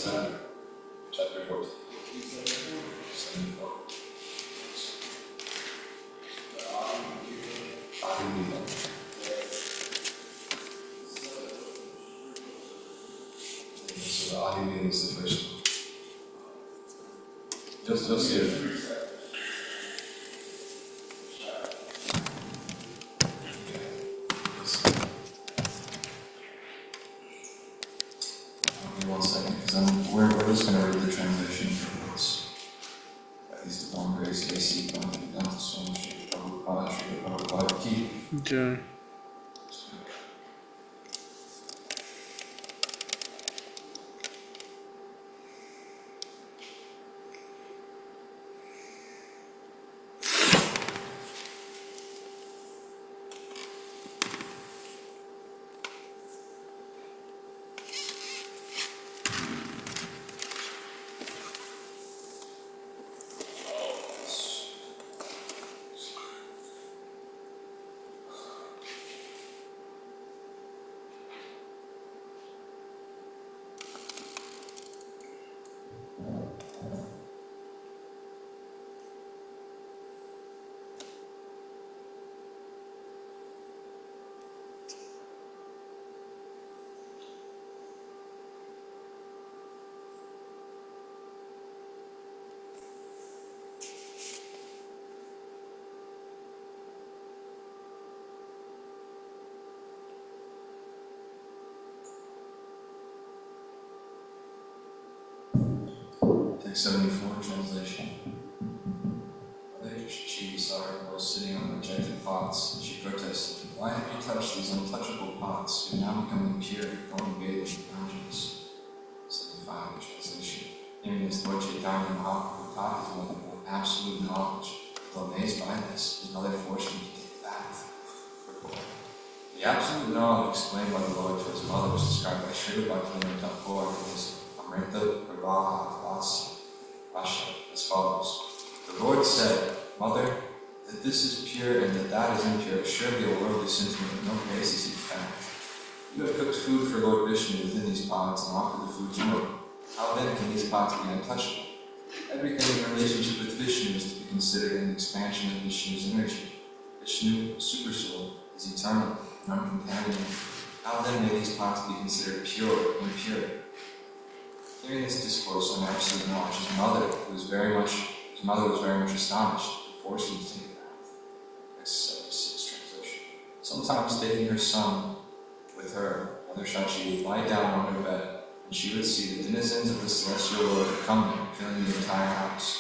December, chapter 14. 74. So the Ahimini is the first one. Just see it. One second, because we're just going to read the translation for this. At least the long grace ISKCON Rupanuga Vedic College. Okay. Text 74 translation. She was sitting on rejected pots, and she protested, "Why have you touched these untouchable pots? You're now becoming pure, going bathing in boundaries." 75 translation. Hearing this, Lord Chaitanya Mahaprabhu taught his mother absolute knowledge. Though amazed by this, his mother forced him to take a bath. The absolute knowledge explained by the Lord to his mother was described by Srila Bhaktivinoda Thakur in his Amrita Pravaha Vasha as follows. The Lord said, "Mother, that this is pure and that is impure, surely a worldly sentiment with no basis in fact. You have cooked food for Lord Krishna within these pots and offered the food to him. How then can these pots be untouchable? Everything in relationship with Vishnu is to be considered an expansion of Vishnu's energy. Vishnu, Supersoul, is eternal and uncontaminated. How then may these pots be considered pure or impure?" Hearing this discourse on absolute knowledge, his mother was very much astonished and forced him to take a bath. X76 translation. Sometimes taking her son with her, Mother Shachi would lie down on her bed, and she would see the denizens of the celestial world come there, filling the entire house.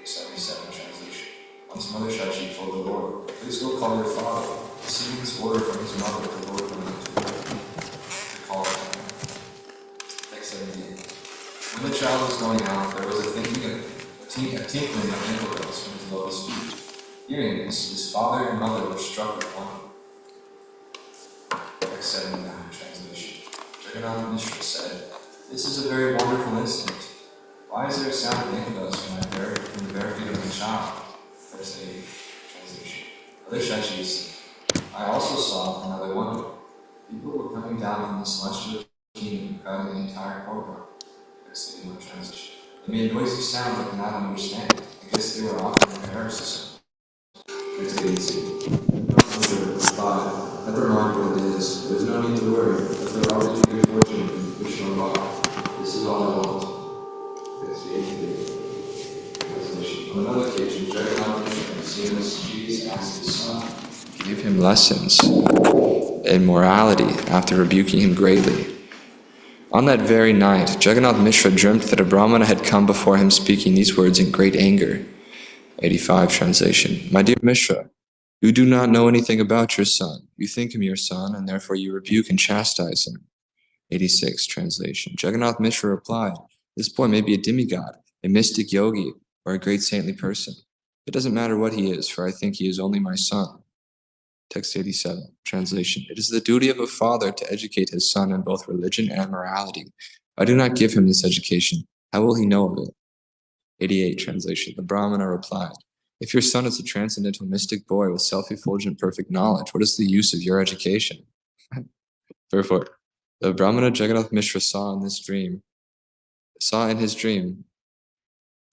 X77 translation. Once Mother Shachi told the Lord, "Please go call your father." Receiving this order from his mother, the Lord went to call him. X78. When the child was going out, there was a tinkling of ankle bells from his lotus feet. Hearing this, his father and mother were struck with wonder. X79 translation. Jagannath Mishra said, "This is a very wonderful instinct. Why is there a sound of ankle bells from the bare feet of the child?" Verse 8 translation. Other Shachis said, "I also saw another wonder. People were coming down from the celestial kingdom, crowding the entire courtyard." Translation. They made a noisy sound I cannot understand. I guess they were offering a heresies. Never mind what it is. There's no need to worry. But there are always good fortune in Krishna life. This is all I want. That's the 8th translation. On another occasion, Jagannath Krishna, seeing this, Jesus asked his son, gave him lessons in morality after rebuking him greatly. On that very night, Jagannath Mishra dreamt that a Brahmana had come before him speaking these words in great anger. 85 translation. "My dear Mishra, you do not know anything about your son. You think him your son, and therefore you rebuke and chastise him." 86 translation. Jagannath Mishra replied, "This boy may be a demigod, a mystic yogi, or a great saintly person. It doesn't matter what he is, for I think he is only my son." Text 87, translation. "It is the duty of a father to educate his son in both religion and morality. If I do not give him this education, how will he know of it?" 88, translation. The Brahmana replied, "If your son is a transcendental mystic boy with self-effulgent perfect knowledge, what is the use of your education?" Therefore, the Brahmana Jagannath Mishra saw in this dream saw in his dream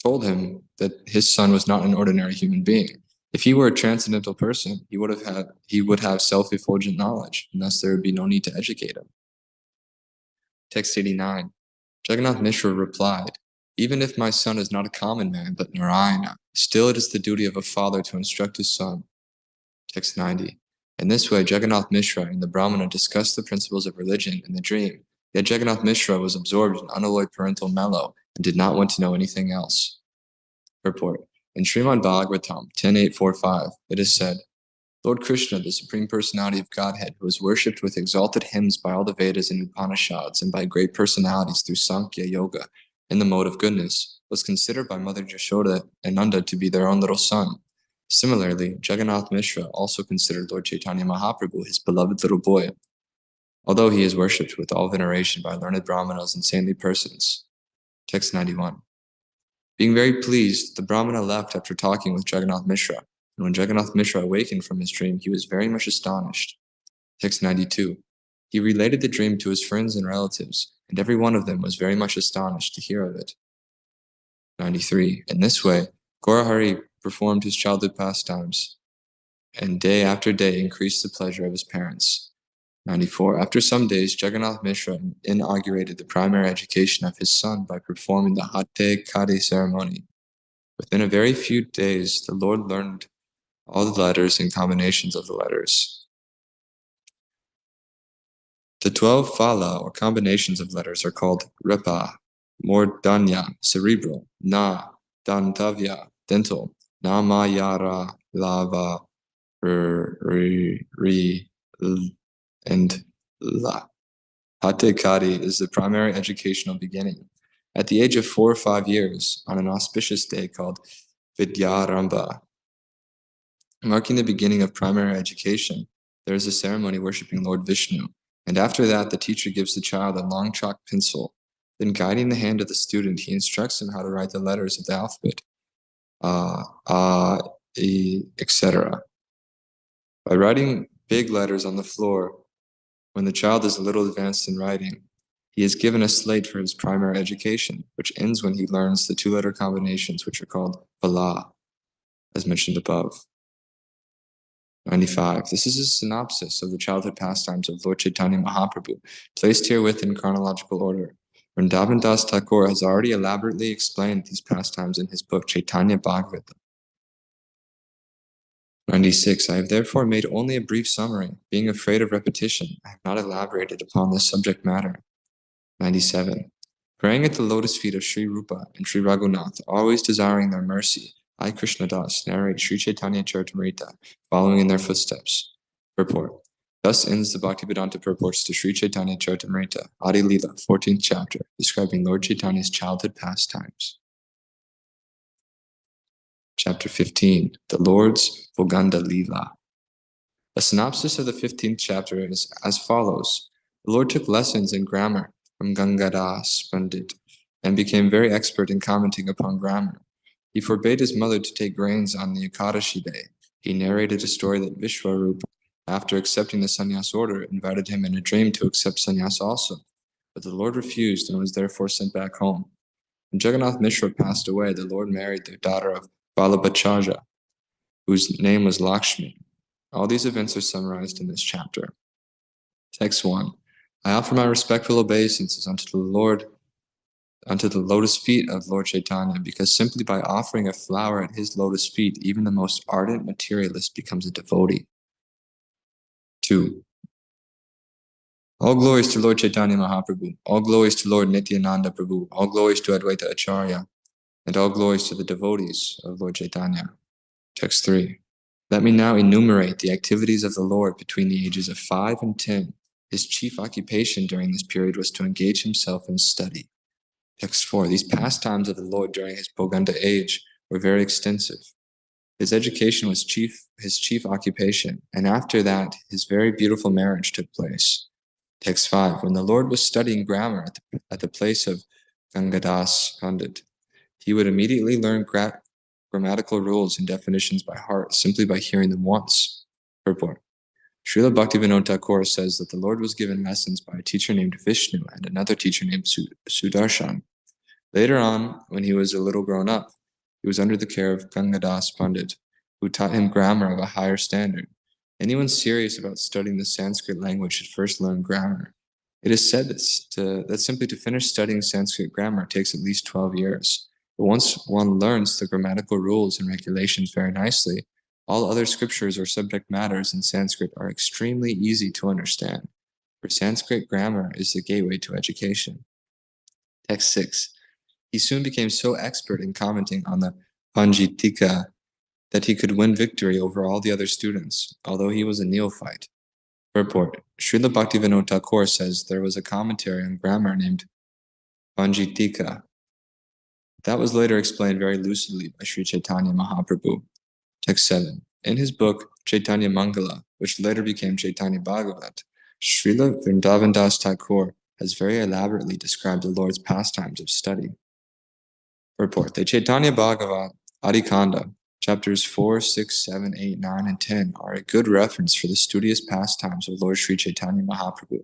told him that his son was not an ordinary human being. If he were a transcendental person, he would have self-effulgent knowledge, and thus there would be no need to educate him. Text 89. Jagannath Mishra replied, "Even if my son is not a common man, but Narayana, still it is the duty of a father to instruct his son." Text 90. In this way, Jagannath Mishra and the Brahmana discussed the principles of religion in the dream, yet Jagannath Mishra was absorbed in unalloyed parental mellow and did not want to know anything else. Purport. In Srimad Bhagavatam 10.845, it is said, Lord Krishna, the Supreme Personality of Godhead, who is worshipped with exalted hymns by all the Vedas and Upanishads and by great personalities through Sankhya Yoga in the mode of goodness, was considered by Mother Yashoda and Ananda to be their own little son. Similarly, Jagannath Mishra also considered Lord Chaitanya Mahaprabhu his beloved little boy, although he is worshipped with all veneration by learned brahmanas and saintly persons. Text 91. Being very pleased, the Brahmana left after talking with Jagannath Mishra, and when Jagannath Mishra awakened from his dream, he was very much astonished. Text 92. He related the dream to his friends and relatives, and every one of them was very much astonished to hear of it. 93. In this way, Gaurahari performed his childhood pastimes, and day after day increased the pleasure of his parents. 94. After some days, Jagannath Mishra inaugurated the primary education of his son by performing the HareKrishnaKC ceremony. Within a very few days, the Lord learned all the letters and combinations of the letters. The 12 phala or combinations of letters are called Ripa, Mordanya, cerebral, Na, Dantavya, dental, Namayara, Lava, Ri, and La. HareKrishnaKC is the primary educational beginning. At the age of 4 or 5 years, on an auspicious day called Vidyarambha, marking the beginning of primary education, there is a ceremony worshipping Lord Vishnu, and after that the teacher gives the child a long chalk pencil. Then guiding the hand of the student, he instructs him how to write the letters of the alphabet, etc. By writing big letters on the floor, when the child is a little advanced in writing, he is given a slate for his primary education, which ends when he learns the 2-letter combinations, which are called phala, as mentioned above. 95. This is a synopsis of the childhood pastimes of Lord Chaitanya Mahaprabhu, placed herewith in chronological order. Vrindavan Das Thakur has already elaborately explained these pastimes in his book Chaitanya Bhagavata. 96. I have therefore made only a brief summary. Being afraid of repetition, I have not elaborated upon this subject matter. 97. Praying at the lotus feet of Sri Rupa and Sri Raghunath, always desiring their mercy, I, Krishna Das, narrate Sri Chaitanya Charitamrita, following in their footsteps. Purport. Thus ends the Bhaktivedanta purports to Sri Chaitanya Charitamrita, Adi Lila, 14th chapter, describing Lord Chaitanya's childhood pastimes. Chapter 15, the Lord's Boganda Lila. A synopsis of the 15th chapter is as follows. The Lord took lessons in grammar from Gangadas Pandit and became very expert in commenting upon grammar. He forbade his mother to take grains on the Ekadashi day. He narrated a story that Vishwarup, after accepting the sannyas order, invited him in a dream to accept sannyas also. But the Lord refused and was therefore sent back home. When Jagannath Mishra passed away, the Lord married the daughter of Balabhachaja, whose name was Lakshmi. All these events are summarized in this chapter. Text 1. I offer my respectful obeisances unto the lotus feet of Lord Chaitanya, because simply by offering a flower at his lotus feet, even the most ardent materialist becomes a devotee. 2. All glories to Lord Chaitanya Mahaprabhu, all glories to Lord Nityananda Prabhu, all glories to Advaita Acharya, and all glories to the devotees of Lord Chaitanya. Text 3. Let me now enumerate the activities of the Lord between the ages of 5 and 10. His chief occupation during this period was to engage himself in study. Text 4. These pastimes of the Lord during his Boganda age were very extensive. His education was his chief occupation, and after that, his very beautiful marriage took place. Text 5. When the Lord was studying grammar at the place of Gangadas Pandit, he would immediately learn grammatical rules and definitions by heart simply by hearing them once. Purport. Srila Bhaktivinoda Thakur says that the Lord was given lessons by a teacher named Vishnu and another teacher named Sudarshan. Later on, when he was a little grown up, he was under the care of Gangadas Pandit, who taught him grammar of a higher standard. Anyone serious about studying the Sanskrit language should first learn grammar. It is said that simply to finish studying Sanskrit grammar takes at least 12 years. But once one learns the grammatical rules and regulations very nicely, all other scriptures or subject matters in Sanskrit are extremely easy to understand, for Sanskrit grammar is the gateway to education. Text 6. He soon became so expert in commenting on the Panjitika that he could win victory over all the other students, although he was a neophyte. Purport. Srila Bhaktivinoda Thakur says there was a commentary on grammar named Panjitika. That was later explained very lucidly by Sri Chaitanya Mahaprabhu. Text 7. In his book, Chaitanya Mangala, which later became Chaitanya Bhagavat, Srila Vrindavan Das Thakur has very elaborately described the Lord's pastimes of study. Purport. The Chaitanya Bhagavat, Adikanda, chapters 4, 6, 7, 8, 9, and 10 are a good reference for the studious pastimes of Lord Sri Chaitanya Mahaprabhu.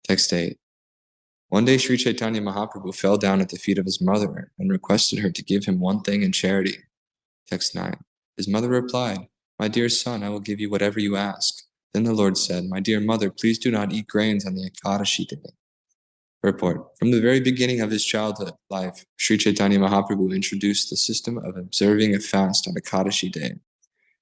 Text 8. One day Sri Chaitanya Mahaprabhu fell down at the feet of his mother and requested her to give him one thing in charity. Text 9. His mother replied, "My dear son, I will give you whatever you ask." Then the Lord said, "My dear mother, please do not eat grains on the Ekadashi day." Purport. From the very beginning of his childhood life, Sri Chaitanya Mahaprabhu introduced the system of observing a fast on Ekadashi day.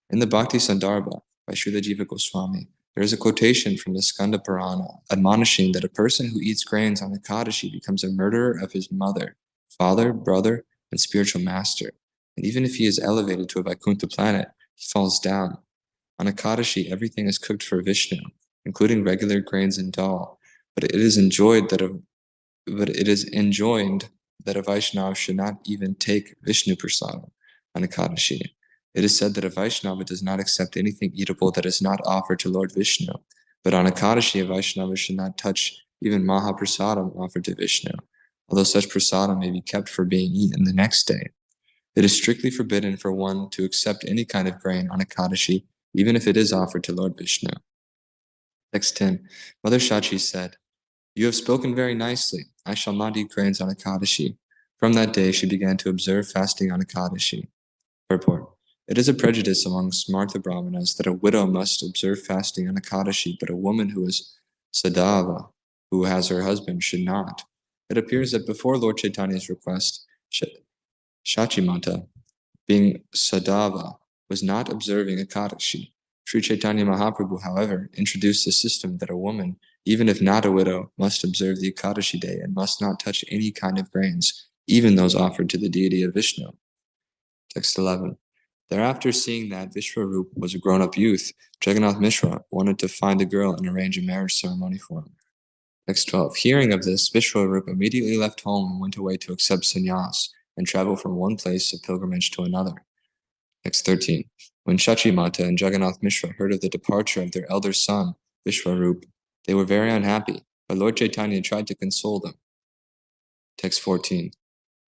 In the Bhakti Sandarbha by Srila Jiva Goswami, there is a quotation from the Skanda Purana admonishing that a person who eats grains on Ekadashi becomes a murderer of his mother, father, brother, and spiritual master. And even if he is elevated to a Vaikuntha planet, he falls down. On Ekadashi, everything is cooked for Vishnu, including regular grains and dal, but it is enjoined that a Vaishnava should not even take Vishnu Prasad on Ekadashi. It is said that a Vaishnava does not accept anything eatable that is not offered to Lord Vishnu, but on Ekadashi, a Vaishnava should not touch even Mahaprasadam offered to Vishnu, although such prasadam may be kept for being eaten the next day. It is strictly forbidden for one to accept any kind of grain on Ekadashi, even if it is offered to Lord Vishnu. Text 10. Mother Shachi said, "You have spoken very nicely. I shall not eat grains on Ekadashi." From that day, she began to observe fasting on Ekadashi. Purport. It is a prejudice among Smartha Brahmanas that a widow must observe fasting on Ekadashi, but a woman who is sadhava, who has her husband, should not. It appears that before Lord Chaitanya's request, Shachimata, being sadhava, was not observing Ekadashi. Sri Chaitanya Mahaprabhu, however, introduced the system that a woman, even if not a widow, must observe the Ekadashi day and must not touch any kind of grains, even those offered to the deity of Vishnu. Text 11. Thereafter, seeing that Vishwarup was a grown-up youth, Jagannath Mishra wanted to find a girl and arrange a marriage ceremony for him. Text 12. Hearing of this, Vishwarup immediately left home and went away to accept sannyas and travel from one place of pilgrimage to another. Text 13. When Shachimata and Jagannath Mishra heard of the departure of their elder son, Vishwarup, they were very unhappy, but Lord Chaitanya tried to console them. Text 14.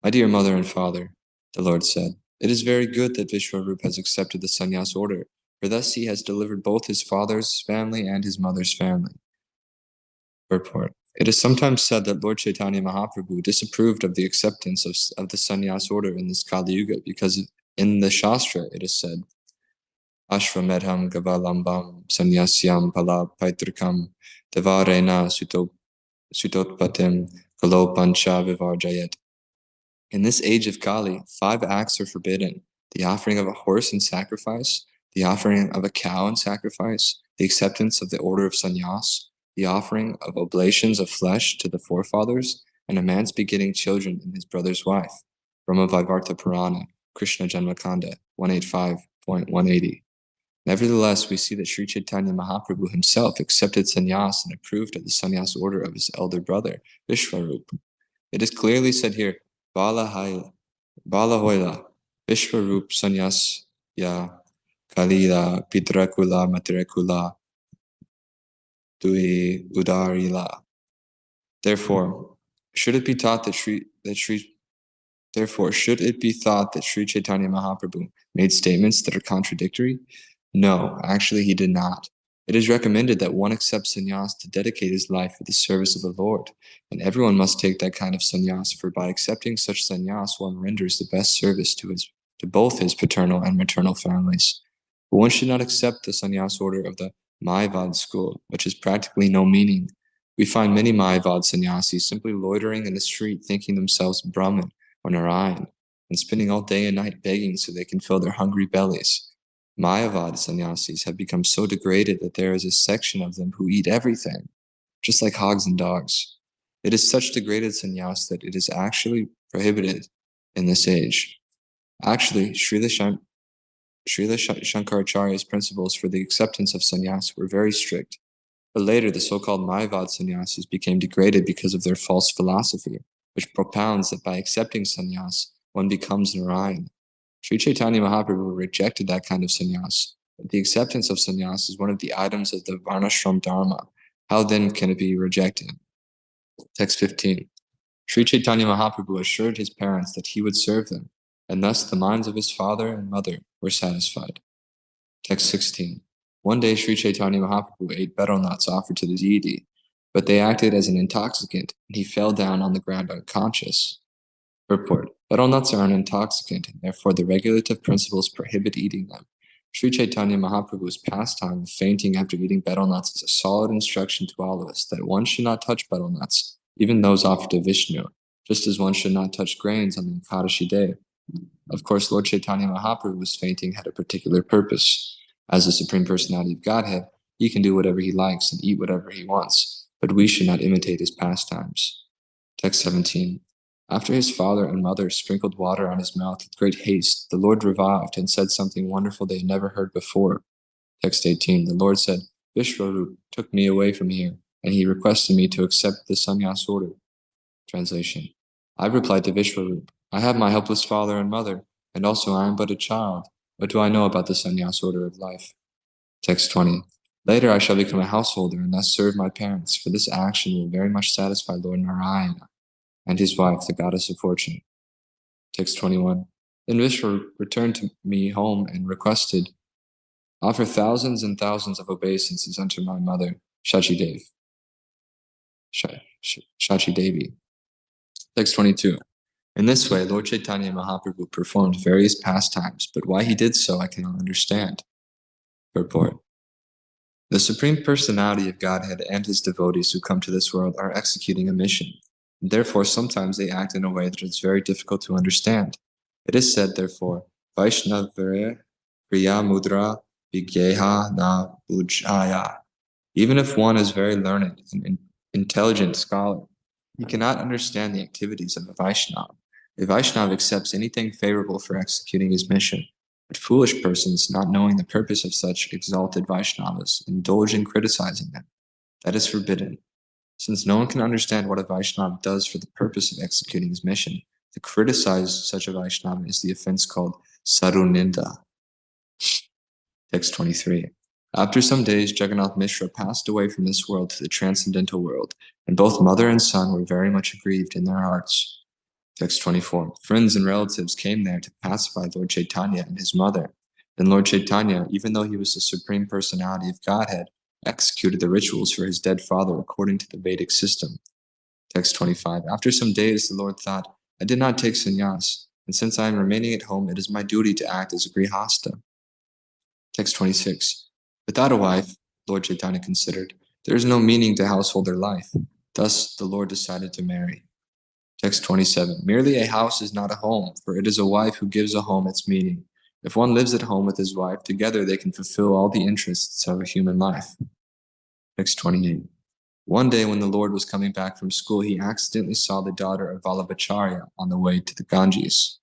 My dear mother and father, the Lord said, it is very good that Vishwarup has accepted the sannyas order, for thus he has delivered both his father's family and his mother's family. Purport. It is sometimes said that Lord Chaitanya Mahaprabhu disapproved of the acceptance of the sannyas order in this Kali Yuga because in the Shastra it is said, Ashramedham Gavalambam Sanyasyam Pala Paitrikam Devarena Sutotpatim Kalo Pancha Vivarjayat. In this age of Kali, 5 acts are forbidden: the offering of a horse in sacrifice, the offering of a cow in sacrifice, the acceptance of the order of sannyas, the offering of oblations of flesh to the forefathers, and a man's begetting children in his brother's wife. Brahma Vaivarta Purana, Krishna Janmakanda, 185.180. Nevertheless, we see that Sri Chaitanya Mahaprabhu himself accepted sannyas and approved of the sannyas order of his elder brother, Vishwarup. It is clearly said here, Bala Hoila, Vishwarup Sanyas Ya Kalila Pitrakula Matrakula Dui Udarila. Therefore, should it be thought that Sri Chaitanya Mahaprabhu made statements that are contradictory? No, actually he did not. It is recommended that one accept sannyas to dedicate his life for the service of the Lord, and everyone must take that kind of sannyas, for by accepting such sannyas one renders the best service to both his paternal and maternal families. But one should not accept the sannyas order of the Mayavad school, which has practically no meaning. We find many Mayavad sannyasis simply loitering in the street thinking themselves Brahmin or Narayan, and spending all day and night begging so they can fill their hungry bellies. Mayavad sannyasis have become so degraded that there is a section of them who eat everything, just like hogs and dogs. It is such degraded sannyas that it is actually prohibited in this age. Actually, Srila Shankaracharya's principles for the acceptance of sannyas were very strict, but later the so-called Mayavad sannyasis became degraded because of their false philosophy, which propounds that by accepting sannyas, one becomes Narayan. Sri Chaitanya Mahaprabhu rejected that kind of sannyas. But the acceptance of sannyas is one of the items of the Varnashram Dharma. How then can it be rejected? Text 15. Sri Chaitanya Mahaprabhu assured his parents that he would serve them, and thus the minds of his father and mother were satisfied. Text 16. One day Sri Chaitanya Mahaprabhu ate betel nuts offered to the deity, but they acted as an intoxicant, and he fell down on the ground unconscious. Purport. Betel nuts are an intoxicant, and therefore the regulative principles prohibit eating them. Sri Chaitanya Mahaprabhu's pastime of fainting after eating betel nuts is a solid instruction to all of us that one should not touch betel nuts, even those offered to Vishnu, just as one should not touch grains on the Ekadashi day. Of course, Lord Chaitanya Mahaprabhu's fainting had a particular purpose. As the Supreme Personality of Godhead, he can do whatever he likes and eat whatever he wants, but we should not imitate his pastimes. Text 17. After his father and mother sprinkled water on his mouth with great haste, the Lord revived and said something wonderful they had never heard before. Text 18. The Lord said, Vishwarup took me away from here, and he requested me to accept the sannyas order. Translation. I replied to Vishwarup, I have my helpless father and mother, and also I am but a child. What do I know about the sannyas order of life? Text 20. Later I shall become a householder and thus serve my parents, for this action will very much satisfy Lord Narayana and his wife, the goddess of fortune. Text 21. Then Vishnu returned to me home and requested, offer thousands and thousands of obeisances unto my mother, Shachi Devi. Text 22. In this way, Lord Chaitanya Mahaprabhu performed various pastimes, but why he did so I cannot understand. Purport. The Supreme Personality of Godhead and his devotees who come to this world are executing a mission. Therefore, sometimes they act in a way that is very difficult to understand. It is said, therefore, Vaishnavare Kriya Mudra Vigyeha Na Bujaya. Even if one is very learned and intelligent scholar, he cannot understand the activities of a Vaishnava. A Vaishnava accepts anything favorable for executing his mission, but foolish persons, not knowing the purpose of such exalted Vaishnavas, indulge in criticizing them. That is forbidden. Since no one can understand what a Vaishnava does for the purpose of executing his mission, to criticize such a Vaishnava is the offense called Saruninda. Text 23. After some days, Jagannath Mishra passed away from this world to the transcendental world, and both mother and son were very much aggrieved in their hearts. Text 24. Friends and relatives came there to pacify Lord Chaitanya and his mother. Then Lord Chaitanya, even though he was the Supreme Personality of Godhead, executed the rituals for his dead father according to the Vedic system. Text 25. After some days, the Lord thought, I did not take sannyas, and since I am remaining at home, it is my duty to act as a grihasta. Text 26. Without a wife, Lord Chaitanya considered, there is no meaning to householder life. Thus, the Lord decided to marry. Text 27. Merely a house is not a home, for it is a wife who gives a home its meaning. If one lives at home with his wife, together they can fulfill all the interests of a human life. Text 28. One day when the Lord was coming back from school, he accidentally saw the daughter of Vallabhacharya on the way to the Ganges.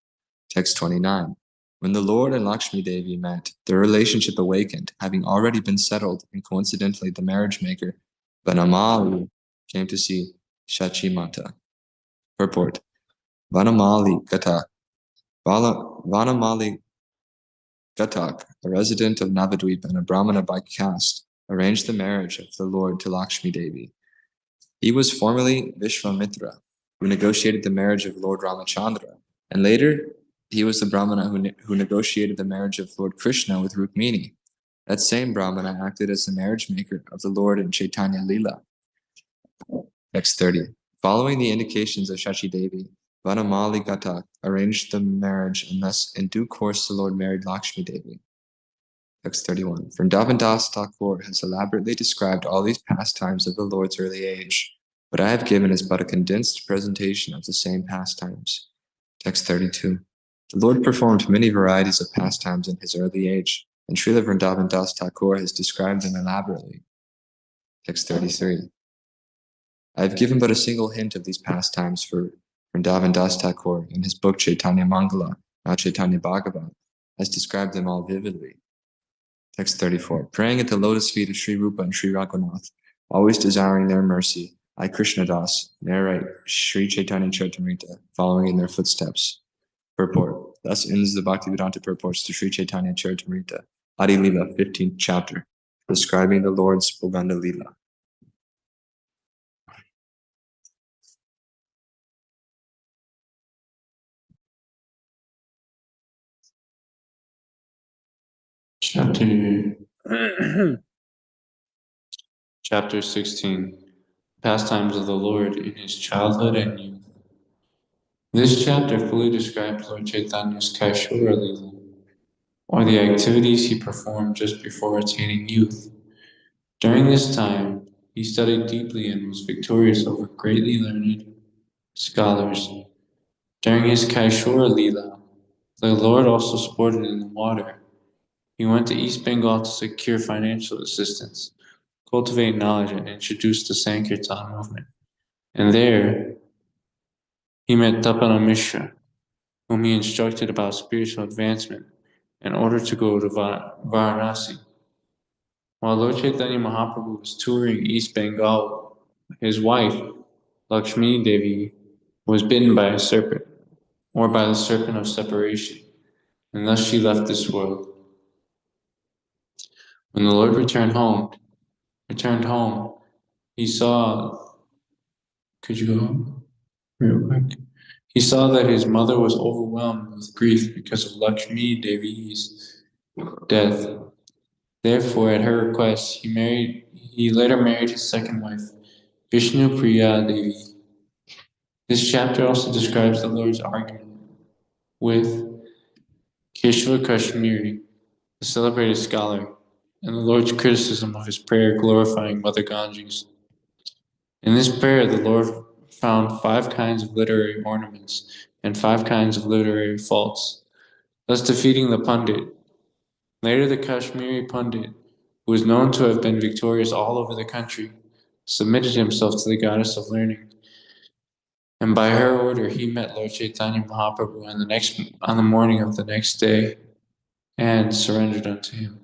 Text 29. When the Lord and Lakshmi Devi met, their relationship awakened, having already been settled, and coincidentally the marriage maker, Vanamali, came to see Shachimata. Purport. Vanamali Gatak. Vanamali Gatak, a resident of Navadvip and a Brahmana by caste, arranged the marriage of the Lord to Lakshmi Devi. He was formerly Vishwamitra, who negotiated the marriage of Lord Ramachandra, and later he was the Brahmana who negotiated the marriage of Lord Krishna with Rukmini. That same Brahmana acted as the marriage maker of the Lord in Chaitanya Lila. Text 30. Following the indications of Shachi Devi, Vanamali Gata arranged the marriage, and thus in due course the Lord married Lakshmi Devi. Text 31. Vrindavan Das Thakur has elaborately described all these pastimes of the Lord's early age. What I have given is but a condensed presentation of the same pastimes. Text 32. The Lord performed many varieties of pastimes in his early age, and Srila Vrindavan Das Thakur has described them elaborately. Text 33. I have given but a single hint of these pastimes for Vrindavan Das Thakur in his book Chaitanya Mangala, now Chaitanya Bhagavat, has described them all vividly. Text 34. Praying at the lotus feet of Sri Rupa and Sri Raghunath, always desiring their mercy, I, Krishna Das, narrate Sri Chaitanya Charitamrita, following in their footsteps. Purport. Thus ends the Bhaktivedanta purports to Sri Chaitanya Charitamrita, Adi Lila, 15th chapter, describing the Lord's Boganda Lila. Chapter 16. Pastimes of the Lord in his childhood and youth. This chapter fully describes Lord Chaitanya's Kaishura Lila, or the activities he performed just before attaining youth. During this time, he studied deeply and was victorious over greatly learned scholars. During his Kaishura Lila, the Lord also sported in the water. He went to East Bengal to secure financial assistance, cultivate knowledge, and introduce the Sankirtan movement. And there, he met Tapana Mishra, whom he instructed about spiritual advancement in order to go to Varanasi. While Lord Chaitanya Mahaprabhu was touring East Bengal, his wife, Lakshmi Devi, was bitten by a serpent, or by the serpent of separation, and thus she left this world. When the Lord returned home, he saw, could you go home real quick? He saw that his mother was overwhelmed with grief because of Lakshmi Devi's death. Therefore, at her request, he later married his second wife, Vishnu Priya Devi. This chapter also describes the Lord's argument with Keshava Kashmiri, the celebrated scholar, and the Lord's criticism of his prayer glorifying Mother Ganges. In this prayer, the Lord found 5 kinds of literary ornaments and 5 kinds of literary faults, thus defeating the Pandit. Later, the Kashmiri Pandit, who was known to have been victorious all over the country, submitted himself to the goddess of learning. And by her order, he met Lord Chaitanya Mahaprabhu on the morning of the next day and surrendered unto him.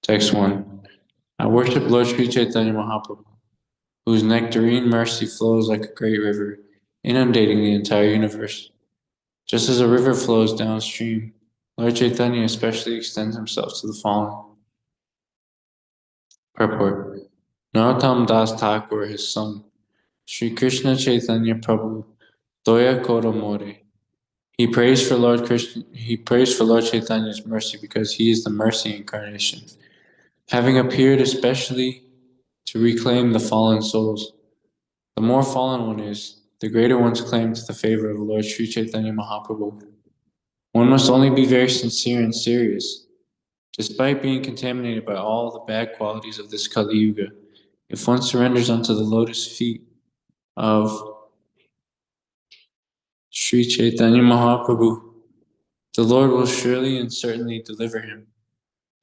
Text 1. I worship Lord Sri Chaitanya Mahaprabhu, whose nectarine mercy flows like a great river, inundating the entire universe. Just as a river flows downstream, Lord Chaitanya especially extends himself to the fallen. Purport. Narottam Das Thakur has sung, Sri Krishna Chaitanya Prabhu, Doya Koro More. He prays for Lord Chaitanya's mercy because he is the mercy incarnation, having appeared especially to reclaim the fallen souls. The more fallen one is, the greater one's claim to the favor of Lord Sri Chaitanya Mahaprabhu. One must only be very sincere and serious. Despite being contaminated by all the bad qualities of this Kali Yuga, if one surrenders unto the lotus feet of Sri Chaitanya Mahaprabhu, the Lord will surely and certainly deliver him.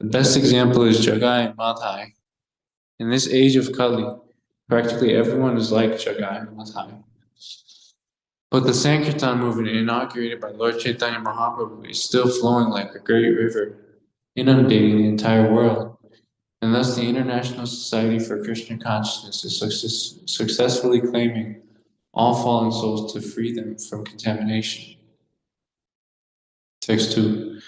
The best example is Jagai and Madhai. In this age of Kali, practically everyone is like Jagai and Madhai. But the Sankirtan movement inaugurated by Lord Chaitanya Mahaprabhu is still flowing like a great river, inundating the entire world, and thus the International Society for Krishna Consciousness is successfully claiming all fallen souls to free them from contamination. Text 2.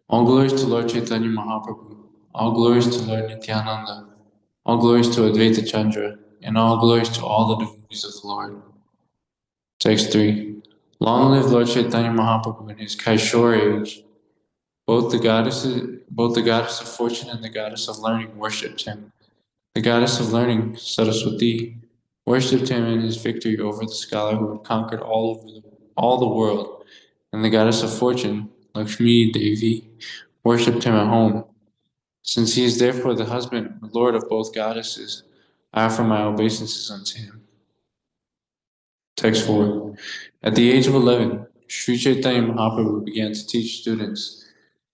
All glories to Lord Chaitanya Mahaprabhu, all glories to Lord Nityananda, all glories to Advaita Chandra, and all glories to all the devotees of the Lord. Text 3. Long live Lord Chaitanya Mahaprabhu in his Kaishore age. Both the goddess of fortune and the goddess of learning worshipped him. The goddess of learning, Saraswati, worshipped him in his victory over the scholar who had conquered all the world, and the goddess of fortune, Lakshmi Devi, worshipped him at home. Since he is therefore the husband and lord of both goddesses, I offer my obeisances unto him. Text 4. At the age of 11, Sri Chaitanya Mahaprabhu began to teach students.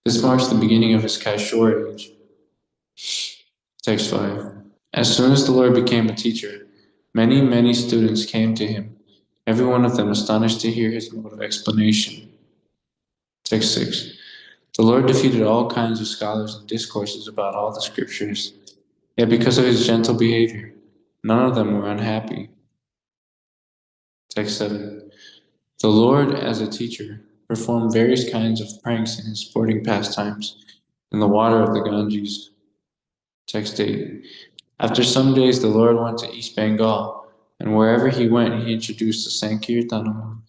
This marks the beginning of his Kaishore age. Text 5. As soon as the Lord became a teacher, many students came to him, every one of them astonished to hear his mode of explanation. Text 6. The Lord defeated all kinds of scholars and discourses about all the scriptures, yet because of his gentle behavior, none of them were unhappy. Text 7. The Lord, as a teacher, performed various kinds of pranks in his sporting pastimes in the water of the Ganges. Text 8. After some days, the Lord went to East Bengal, and wherever he went, he introduced the Sankirtanam.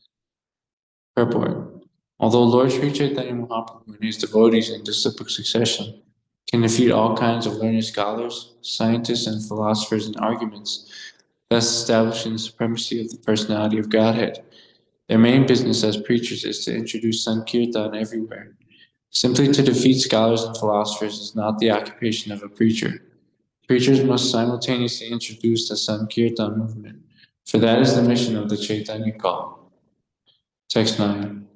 Purport. Although Lord Sri Chaitanya Mahaprabhu and his devotees in disciplic succession can defeat all kinds of learned scholars, scientists, and philosophers in arguments, thus establishing the supremacy of the personality of Godhead, their main business as preachers is to introduce Sankirtan everywhere. Simply to defeat scholars and philosophers is not the occupation of a preacher. Preachers must simultaneously introduce the Sankirtan movement, for that is the mission of the Chaitanya call. Text 9.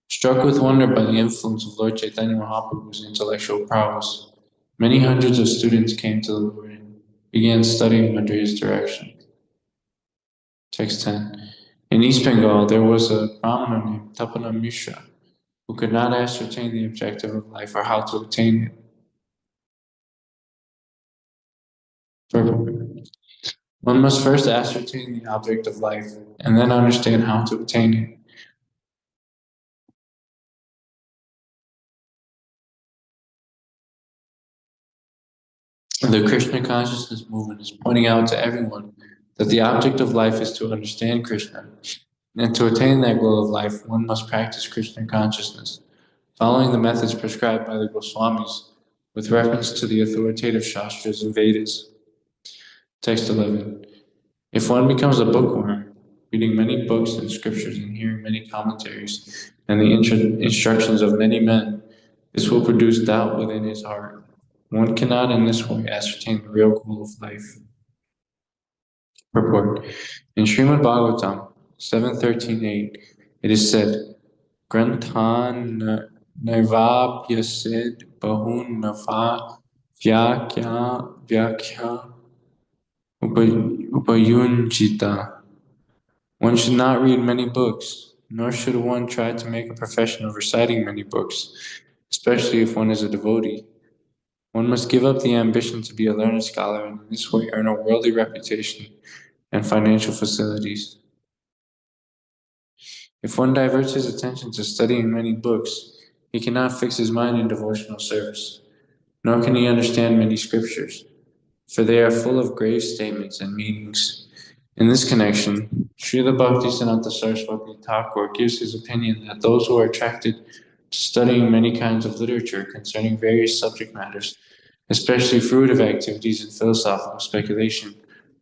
Struck with wonder by the influence of Lord Chaitanya Mahaprabhu's intellectual prowess, many hundreds of students came to the Lord and began studying under his direction. Text 10. In East Bengal, there was a Brahmana named Tapana Mishra who could not ascertain the objective of life or how to attain it. One must first ascertain the object of life and then understand how to attain it. The Krishna consciousness movement is pointing out to everyone that the object of life is to understand Krishna, and to attain that goal of life, one must practice Krishna consciousness, following the methods prescribed by the Goswamis with reference to the authoritative Shastras and Vedas. Text 11. If one becomes a bookworm, reading many books and scriptures and hearing many commentaries and the instructions of many men, this will produce doubt within his heart. One cannot in this way ascertain the real goal of life. Purport. In Srimad Bhagavatam 7.13.8, it is said, Granthan Nirvapyasid Bahun Nafa Vyakya Upayunjita. One should not read many books, nor should one try to make a profession of reciting many books, especially if one is a devotee. One must give up the ambition to be a learned scholar and in this way earn a worldly reputation and financial facilities. If one diverts his attention to studying many books, he cannot fix his mind in devotional service, nor can he understand many scriptures, for they are full of grave statements and meanings. In this connection, Srila Bhaktisiddhanta Saraswati Thakur gives his opinion that those who are attracted to studying many kinds of literature concerning various subject matters, especially fruitive activities and philosophical speculation,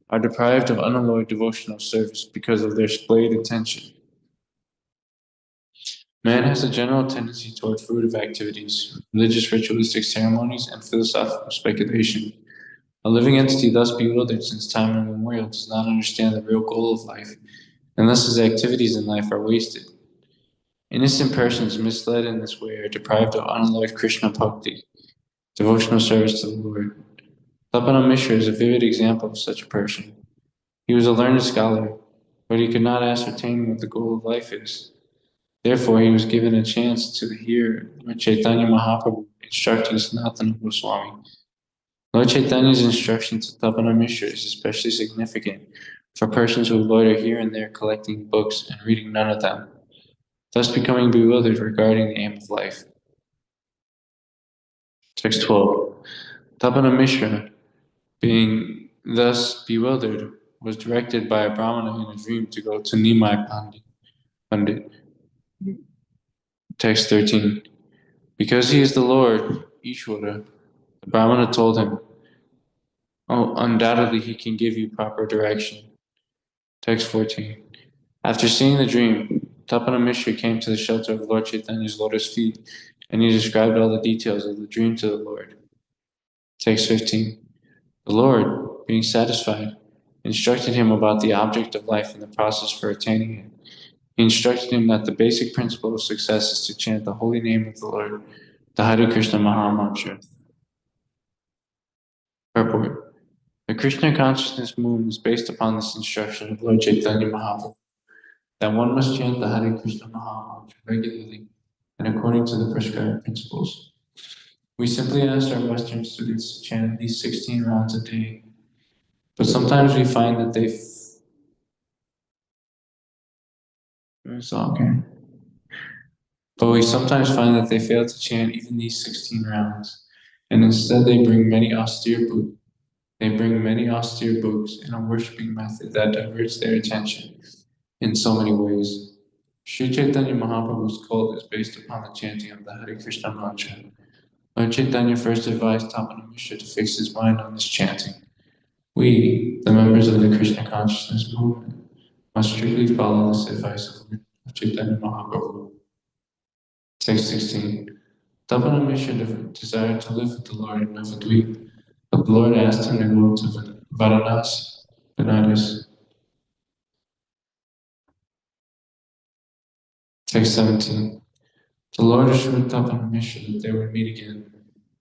are deprived of unalloyed devotional service because of their splayed attention. Man has a general tendency toward fruitive activities, religious ritualistic ceremonies, and philosophical speculation. A living entity thus bewildered since time immemorial does not understand the real goal of life, and thus his activities in life are wasted. Innocent persons misled in this way are deprived of unalloyed Krishna bhakti, devotional service to the Lord. Tapana Mishra is a vivid example of such a person. He was a learned scholar, but he could not ascertain what the goal of life is. Therefore, he was given a chance to hear Lord Chaitanya Mahaprabhu instructing Sanatana Goswami. Lord Chaitanya's instruction to Tapana Mishra is especially significant for persons who loiter here and there collecting books and reading none of them, thus becoming bewildered regarding the aim of life. Text 12. Tapana Mishra, being thus bewildered, was directed by a Brahmana in a dream to go to Nimai Pandit. Text 13. Because he is the Lord, Ishvara, the Brahmana told him, "Oh, undoubtedly he can give you proper direction." Text 14. After seeing the dream, Tapana Mishra came to the shelter of Lord Chaitanya's lotus feet, and he described all the details of the dream to the Lord. Text 15. The Lord, being satisfied, instructed him about the object of life and the process for attaining it. He instructed him that the basic principle of success is to chant the holy name of the Lord, the Hare Krishna Maha Mantra. Purport. The Krishna consciousness movement is based upon this instruction of Lord Chaitanya Mahaprabhu, that one must chant the Hare Krishna Maha Mantra regularly and according to the prescribed principles. We simply ask our Western students to chant these 16 rounds a day, but sometimes we find that they fail to chant even these 16 rounds, and instead they bring many austere books in a worshipping method that diverts their attention in so many ways. Sri Chaitanya Mahaprabhu's cult is based upon the chanting of the Hare Krishna mantra. Lord Chaitanya first advised Tapana Mishra to fix his mind on this chanting. We, the members of the Krishna consciousness movement, must strictly follow this advice of Lord Chaitanya Mahaprabhu. Text 16. Tapana Mishra desired to live with the Lord in Navadvip, but the Lord asked him to go to Varanasi. Text 17. The Lord assured Tapana Mishra that they would meet again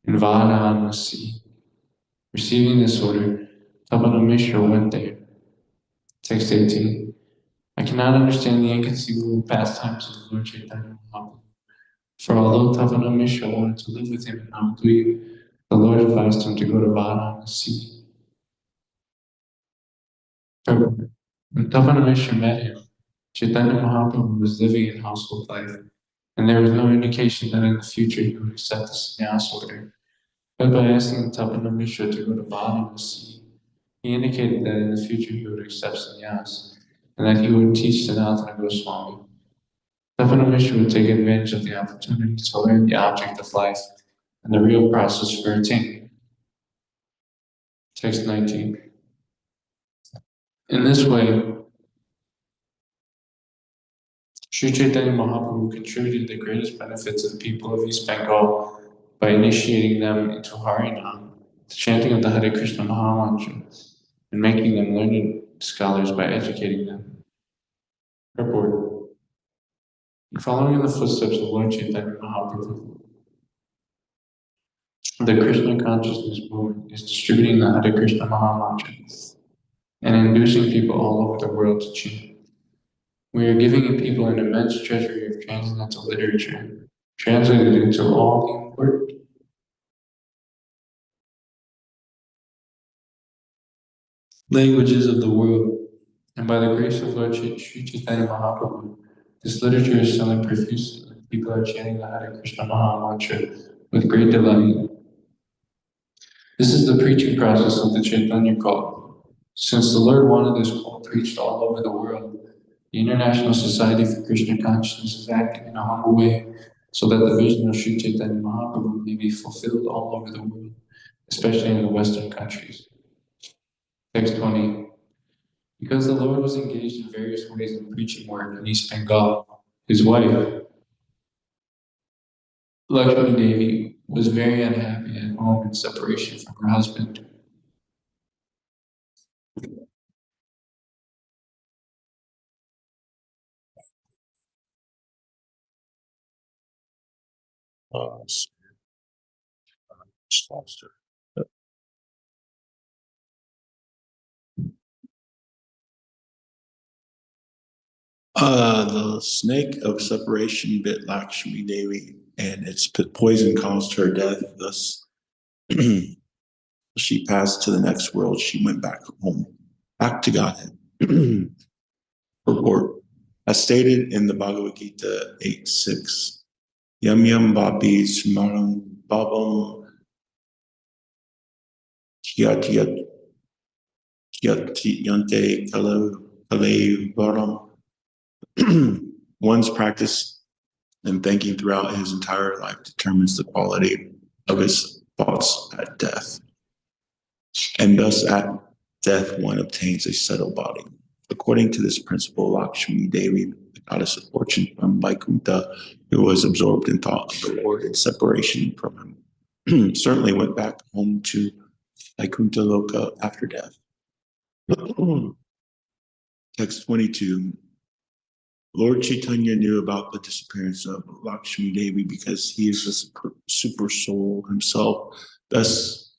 in Varanasi. Receiving this order, Tapana Mishra went there. Text 18. I cannot understand the inconceivable pastimes of the Lord Chaitanya Mahaprabhu. For although Tapana Mishra wanted to live with him in Navadvip, the Lord advised him to go to Varanasi. When Tapana Mishra met him, Chaitanya Mahaprabhu was living in household life, and there was no indication that in the future he would accept the sannyas order. But by asking Tapana Mishra to go to Varanasi, he indicated that in the future he would accept sannyas, and that he would teach Sanatana Goswami. Tapana Mishra would take advantage of the opportunity to learn the object of life and the real process for attaining it. Text 19. In this way, Sri Chaitanya Mahaprabhu contributed the greatest benefit to the people of East Bengal by initiating them into Harinam, the chanting of the Hare Krishna Maha Mantra, and making them learned scholars by educating them. Purport. Following in the footsteps of Lord Chaitanya Mahaprabhu, the Krishna consciousness movement is distributing the Hare Krishna Maha Mantra and inducing people all over the world to chant. We are giving people an immense treasury of transcendental literature, translated into all the important languages of the world, and by the grace of Lord Sri Chaitanya Mahaprabhu, this literature is selling profusely. People are chanting the Hare Krishna Maha Mantra with great delight. This is the preaching process of the Chaitanya cult. Since the Lord wanted this cult preached all over the world, the International Society for Krishna Consciousness is acting in a humble way so that the vision of Sri Chaitanya Mahaprabhu may be fulfilled all over the world, especially in the Western countries. Text 20. Because the Lord was engaged in various ways in preaching work in East Bengal, his wife, Lakshmi Devi, was very unhappy at home in separation from her husband. The snake of separation bit Lakshmi Devi, and its poison caused her death. Thus, she passed to the next world. She went back home, back to Godhead. Report. As stated in the Bhagavad Gita 8:6, Yam Yam Bapi Smaram Babam Kyatiyante Kale Varam. One's practice and thinking throughout his entire life determines the quality of his thoughts at death. And thus at death one obtains a settled body. According to this principle, Lakshmi Devi, the goddess of fortune from Vaikuntha, who was absorbed in thought of the Lord in separation from him, certainly went back home to Vaikuntha Loka after death. Text 22. Lord Chaitanya knew about the disappearance of Lakshmi Devi because he is a super soul himself. Thus,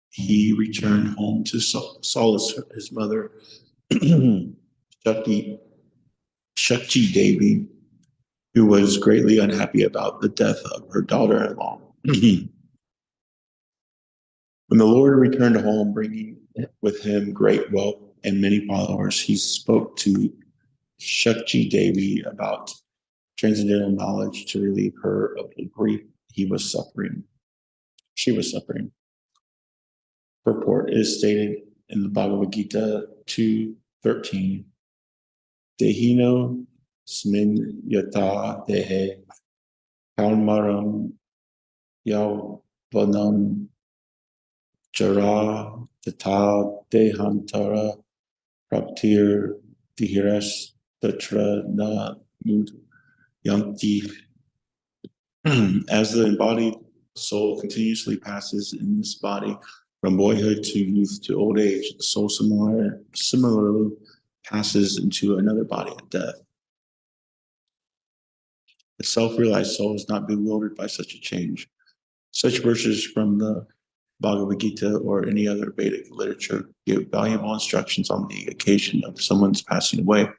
he returned home to solace his mother, Shakti Devi, who was greatly unhappy about the death of her daughter-in-law. When the Lord returned home, bringing with him great wealth and many followers, he spoke to Shakti Devi about transcendental knowledge to relieve her of the grief she was suffering. Purport is stated in the Bhagavad Gita 2:13. Dehino smin yata dehe kalmaram yavanam jara tata dehantara praptir dihiras tatra na mud yanti. As the embodied soul continuously passes in this body from boyhood to youth to old age, the soul similarly passes into another body at death. The self-realized soul is not bewildered by such a change. Such verses from the Bhagavad Gita or any other Vedic literature give valuable instructions on the occasion of someone's passing away.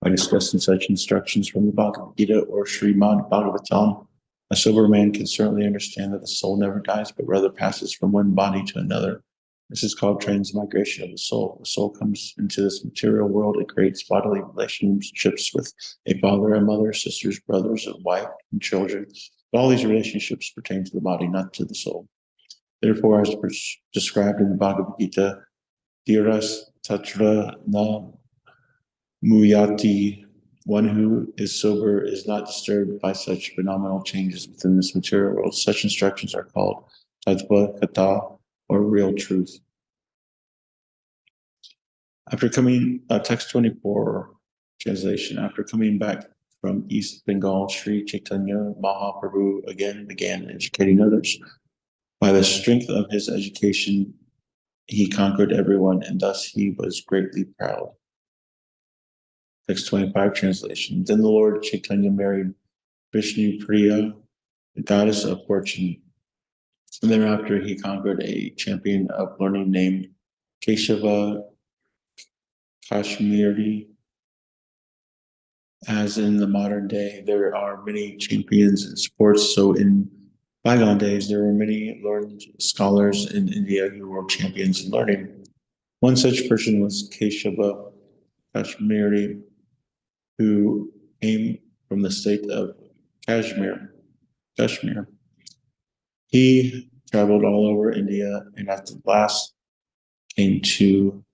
By discussing such instructions from the Bhagavad Gita or Srimad Bhagavatam, a sober man can certainly understand that the soul never dies, but rather passes from one body to another. This is called transmigration of the soul. The soul comes into this material world. It creates bodily relationships with a father and mother, sisters, brothers, a wife, and children. But all these relationships pertain to the body, not to the soul. Therefore, as described in the Bhagavad Gita, Dhiras Tatra Na Muyati, one who is sober is not disturbed by such phenomenal changes within this material world. Such instructions are called Tattva Kata, or real truth. After coming, text 24 translation, after coming back from East Bengal, Sri Chaitanya Mahaprabhu again began educating others. By the strength of his education, he conquered everyone, and thus he was greatly proud. Text 25 translation. Then the Lord Chaitanya married Vishnu Priya, the goddess of fortune. And thereafter he conquered a champion of learning named Keshava Kashmiri. As in the modern day, there are many champions in sports. So in bygone days, there were many learned scholars in India who were champions in learning. One such person was Keshava Kashmiri, who came from the state of Kashmir. He traveled all over India and at the last came to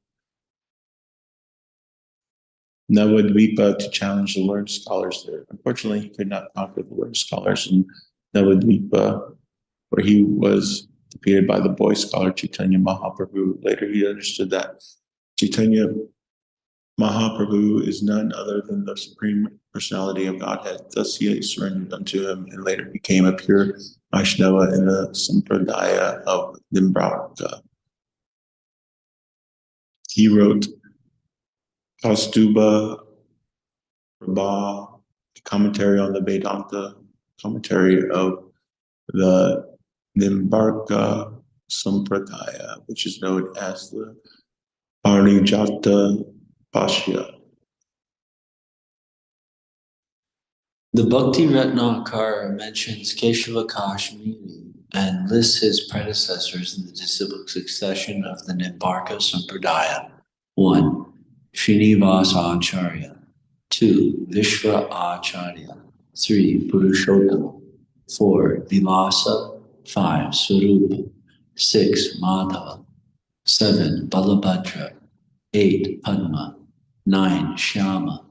Navadvipa to challenge the learned scholars there. Unfortunately, he could not conquer the learned scholars in Navadvipa, where he was defeated by the boy scholar Chaitanya Mahaprabhu. Later, he understood that Chaitanya Mahaprabhu is none other than the Supreme Personality of Godhead. Thus, he surrendered unto him and later became a pure Vaishnava in the Sampradaya of Nimbraka. He wrote Kaustubha Prabha, commentary on the Vedanta, commentary of the Nimbarka Sampradaya, which is known as the Parijata Bhashya. The Bhakti Ratnakara mentions Keshava Kashmiri and lists his predecessors in the disciplic succession of the Nimbarka Sampradaya. 1. Srinivasa Acharya. 2. Vishva Acharya. 3. Purushottama. 4. Vilasa. 5. Swarupa. 6. Madhava. 7. Balabhadra. 8. Padma. 9. Shyama.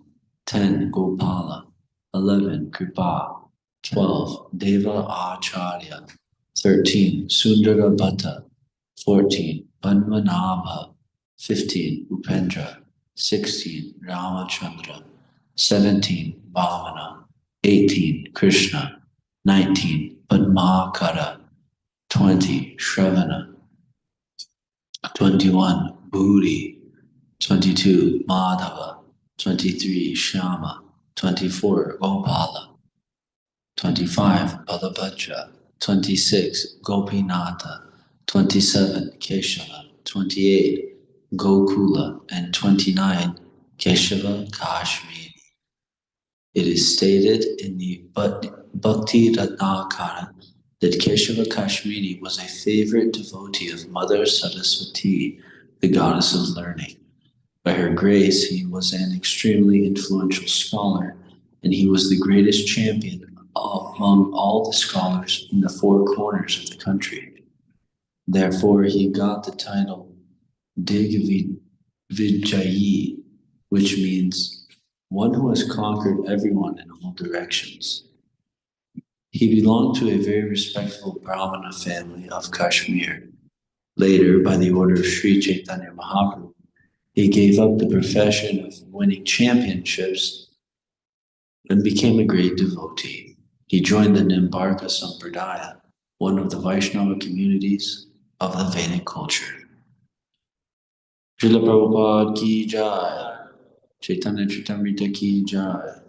10. Gopala. 11. Kripa. 12. Deva Acharya. 13. Sundara Bhatta. 14. Padmanabha. 15. Upendra. 16. Ramachandra. 17. Vamana. 18. Krishna. 19. Padmakara. 20. Shravana. 21. Bhuri. 22. Madhava. 23. Shama. 24. Gopala. 25. Balabhadra. 26. Gopinatha. 27. Keshava. 28. Gokula. And 29. Keshava Kashmiri. It is stated in the Bhakti Ratnakara that Keshava Kashmiri was a favorite devotee of Mother Saraswati, the goddess of learning. By her grace, he was an extremely influential scholar, and he was the greatest champion among all the scholars in the four corners of the country. Therefore, he got the title Digvijayi, which means one who has conquered everyone in all directions. He belonged to a very respectable Brahmana family of Kashmir. Later, by the order of Sri Chaitanya Mahaprabhu, he gave up the profession of winning championships and became a great devotee. He joined the Nimbarka Sampradaya, one of the Vaishnava communities of the Vedic culture. Srila Prabhupada ki jai, Chaitanya Charitamrita ki jai.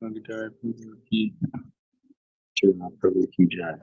Srila Prabhu ki jai.